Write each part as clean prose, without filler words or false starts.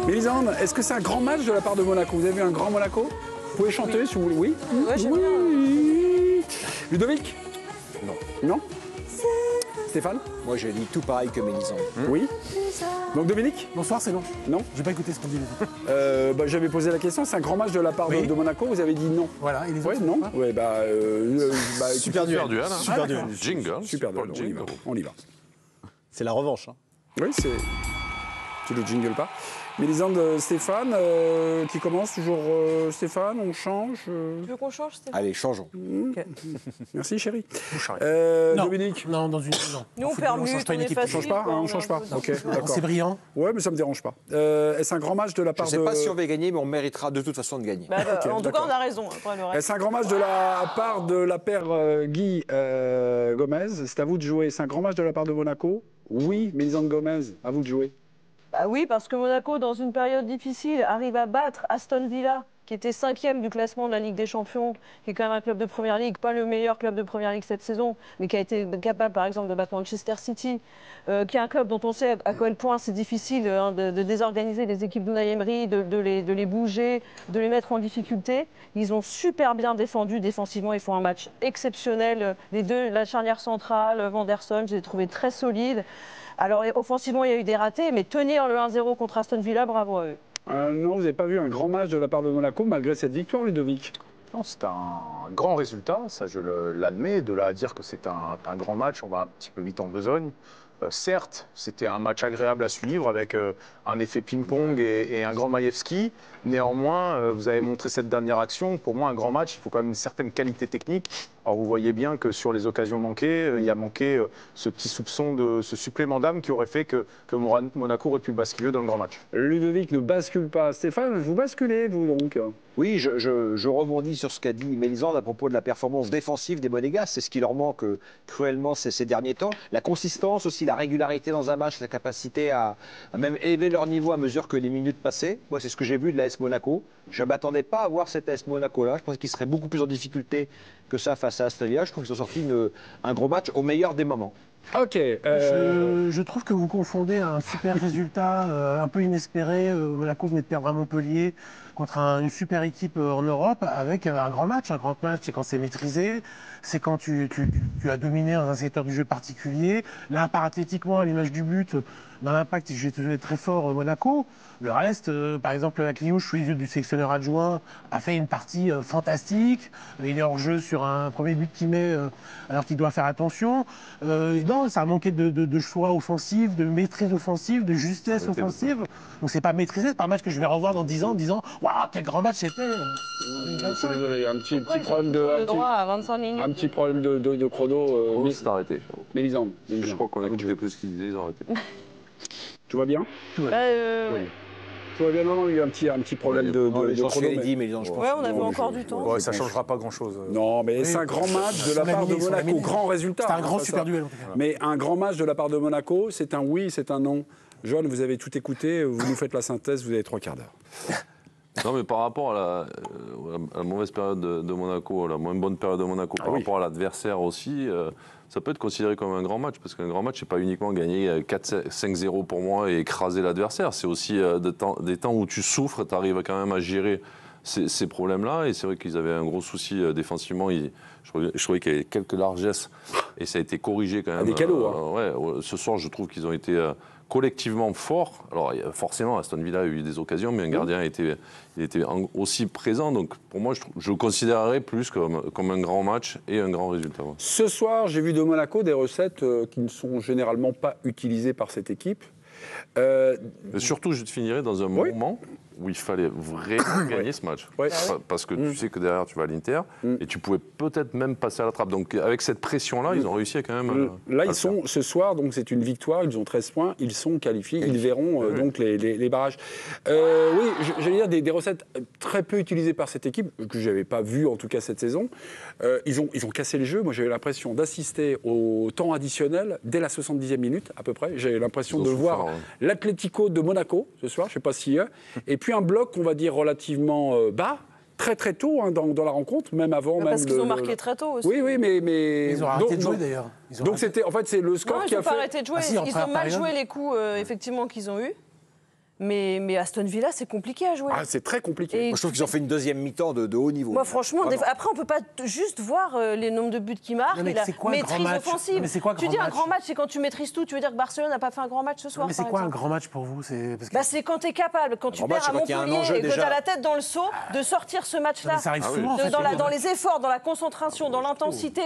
Mélisande, est-ce que c'est un grand match de la part de Monaco? Vous avez vu un grand Monaco? Vous pouvez chanter si vous voulez. Oui. Ouais, j'aime Oui. Ludovic? Non. Non? Stéphane? Moi, je dis tout pareil que Mélisande. Oui. Donc Dominique? Bonsoir, c'est non. Non? J'ai pas écouté ce qu'on dit. J'avais posé la question, c'est un grand match de la part Oui. de Monaco, vous avez dit non. Voilà, et les autres Oui, non? Oui, Super duel. Super duel. Jingle. Super duel, on y va. C'est la revanche. Hein. Oui, c'est... Tu le jingle pas. Mélisande, Stéphane, qui commence toujours Stéphane, on change Tu veux qu'on change, Stéphane? Allez, changeons. Merci chérie. Non. Dominique? Non, dans une saison. Nous, on permute, change pas une on est équipe. On change pas, facile, on change pas. Ok, d'accord. C'est brillant. Ouais, mais ça me dérange pas. Est-ce un grand match de la Je part ne sais de... pas si on va gagner, mais on méritera de toute façon de gagner. Bah, Ok, en tout cas, d'accord. on a raison. Après, le reste. Est-ce un grand match de la part de la paire Guy Gomez? C'est à vous de jouer. C'est un grand match de la part de Monaco? Oui, Mélisande Gomez, à vous de jouer. Bah oui, parce que Monaco, dans une période difficile, arrive à battre Aston Villa, qui était 5e du classement de la Ligue des Champions, qui est quand même un club de Première Ligue, pas le meilleur club de Première Ligue cette saison, mais qui a été capable, par exemple, de battre Manchester City, qui est un club dont on sait à quel point c'est difficile de désorganiser les équipes d'Unai Emery, de les bouger, de les mettre en difficulté. Ils ont super bien défendu défensivement, ils font un match exceptionnel. Les deux, la charnière centrale, Vanderson, je les ai trouvés très solides. Alors, offensivement, il y a eu des ratés, mais tenir le 1-0 contre Aston Villa, bravo à eux. Non, vous n'avez pas vu un grand match de la part de Monaco, malgré cette victoire, Ludovic? Non, c'est un grand résultat, ça je l'admets. De là à dire que c'est un grand match, on va un petit peu vite en besogne. Certes, c'était un match agréable à suivre avec un effet ping-pong et un grand Maïevski. Néanmoins, vous avez montré cette dernière action. Pour moi, un grand match, il faut quand même une certaine qualité technique. Alors, vous voyez bien que sur les occasions manquées, il y a manqué ce petit soupçon ce supplément d'âme qui aurait fait que Monaco aurait pu basculer dans le grand match. Ludovic ne bascule pas. Stéphane, vous basculez, vous, donc? Oui, je rebondis sur ce qu'a dit Mélisande à propos de la performance défensive des Monégasques. C'est ce qui leur manque cruellement ces derniers temps. La consistance aussi, la régularité dans un match, la capacité à même élever leur niveau à mesure que les minutes passaient. Moi, c'est ce que j'ai vu de l'AS Monaco. Je ne m'attendais pas à voir cet AS Monaco-là. Je pensais qu'ils seraient beaucoup plus en difficulté que ça face à Aston Villa. Je trouve qu'ils ont sorti un gros match au meilleur des moments. Ok. Je trouve que vous confondez un super résultat un peu inespéré. Monaco venait de perdre à Montpellier contre une super équipe en Europe avec un grand match. Un grand match, c'est quand c'est maîtrisé, c'est quand tu as dominé dans un secteur du jeu particulier. Là, parathlétiquement, à l'image du but, dans l'impact, j'ai trouvé très fort Monaco. Le reste, par exemple, la Cliouche, sous les yeux du sélectionneur adjoint, a fait une partie fantastique. Il est hors jeu sur un premier but qu'il met alors qu'il doit faire attention. Non, ça a manqué de choix offensifs, de maîtrise offensive, de justesse offensive. Donc c'est pas maîtrisé, c'est pas un match que je vais revoir dans 10 ans en disant waouh, quel grand match c'était. Je suis désolé, un petit problème Le droit à 25 minutes. un petit problème de chrono. Oui, c'est arrêté. Mélisande. Je crois qu'on a écouté plus ce qu'ils disaient, ils ont arrêté. Tout va bien? Oui. Tout va bien, non, il y a un petit problème de J'en chrono. suis dit, Mélisande, je pense. Ouais, on avait encore du temps. Ouais, ça ne changera pas grand-chose. Non, mais c'est un grand match de la part de Monaco. Grand résultat. C'était un grand hein, super ça. duel en tout cas. Mais un grand match de la part de Monaco, c'est un oui, c'est un non. John, vous avez tout écouté, vous nous faites la synthèse, vous avez 3 quarts d'heure. Non, mais par rapport à la mauvaise période de Monaco, la moins bonne période de Monaco, par rapport à l'adversaire aussi, ça peut être considéré comme un grand match, parce qu'un grand match, c'est pas uniquement gagner 4-5-0 pour moi et écraser l'adversaire, c'est aussi des temps où tu souffres, tu arrives quand même à gérer ces problèmes-là, et c'est vrai qu'ils avaient un gros souci défensivement, je trouvais qu'il y avait quelques largesses, et ça a été corrigé quand même. Des cadeaux, hein. Ce soir, je trouve qu'ils ont été collectivement forts. Alors forcément, Aston Villa a eu des occasions, mais un gardien était aussi présent. Donc pour moi, je le considérerais plus comme un grand match et un grand résultat. Ouais. Ce soir, j'ai vu de Monaco des recettes qui ne sont généralement pas utilisées par cette équipe. Mais surtout, je te finirai dans un moment où il fallait vraiment gagner ce match. Ouais. Parce que tu sais que derrière, tu vas à l'Inter et tu pouvais peut-être même passer à la trappe. Donc avec cette pression-là, ils ont réussi à quand même... Là, ils sont, ce soir, donc c'est une victoire, ils ont 13 points, ils sont qualifiés, ils verront donc les barrages. Oui, j'allais dire des recettes très peu utilisées par cette équipe, que je n'avais pas vues en tout cas cette saison. Ils ont cassé le jeu. Moi, j'avais l'impression d'assister au temps additionnel dès la 70e minute à peu près. J'avais l'impression de voir l'Atlético de Monaco ce soir, je ne sais pas si... Et puis un bloc, on va dire, relativement bas, très très tôt dans la rencontre, même avant. Parce qu'ils ont marqué très tôt aussi. Oui, mais... Ils ont arrêté de jouer d'ailleurs. Donc c'était, en fait, c'est le score Non, qui a fait... ils n'ont pas arrêté de jouer. Ah si, en ils première ont mal période. joué les coups, effectivement, qu'ils ont eus. Mais Aston Villa, c'est compliqué à jouer. Ah, c'est très compliqué. Et Moi, je trouve qu'ils ont fait une deuxième mi-temps de haut niveau. moi, franchement, Vraiment. après, on peut pas juste voir les nombres de buts qu'il marque Non, mais et la c'est quoi un grand maîtrise match offensive. Mais c'est quoi un Tu grand dis un match grand match, c'est quand tu maîtrises tout. Tu veux dire que Barcelone n'a pas fait un grand match ce soir, Mais c'est par quoi un exemple grand match pour vous? Parce que... Bah, c'est quand tu es capable, quand tu grand match, perds à c'est quand il y a un Montpellier enjeu et que tu déjà. as la tête dans le seau, de sortir ce match-là. Mais ça arrive Ah oui. souvent. en fait, Dans les efforts, dans la concentration, dans l'intensité,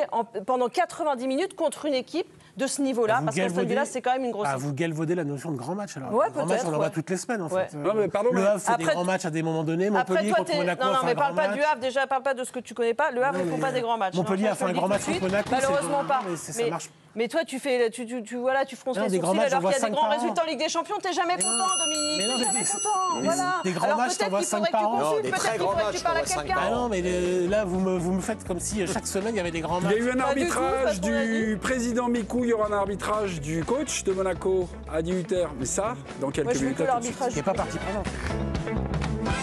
pendant 90 minutes contre une équipe de ce niveau-là, Vous parce qu'Aston Villa, galvaudez- c'est quand même une grosse Ah, équipe. vous galvaudez la notion de grand match alors. Ouais, Le grand match, peut-être, on en voit ouais. toutes les semaines en Ouais. fait. Non, mais pardon, Le mais- Havre fait des Après- grands matchs à des moments donnés. Après, Montpellier toi, contre Monaco. non, a fait mais un parle grand pas du match. Havre, déjà, parle pas de ce que tu connais pas. Le Havre, Non, ils font mais pas des grands matchs. Montpellier Non, a ça, fait je te un le grand dis match tout de contre suite. Monaco, Malheureusement c'est- pas. mais ça marche. Mais toi, tu fronces Non, les des grands sourcils matchs, alors j'en qu'il y a vois des grands 5 par an. résultats en Ligue des Champions. T'es jamais Mais non. content, Dominique. Mais non, T'es mais jamais c'est- content. mais Voilà. des grands Alors matchs, t'en peut-être vois qu'il 5 faudrait que par tu an. Non, consultes, des peut-être très qu'il grands faudrait que tu matchs, parles à t'en vois 5 quelqu'un. Ah non, mais là, vous me faites comme si chaque semaine il y avait des grands Il y matchs. a eu un Pas du tout, arbitrage parce qu'on l'a du président Mikou, il y aura un arbitrage du coach de Monaco à 18h. Mais ça, dans quelques Moi, je veux minutes. que à tout de suite. l'arbitrage. Il n'est pas parti prenante.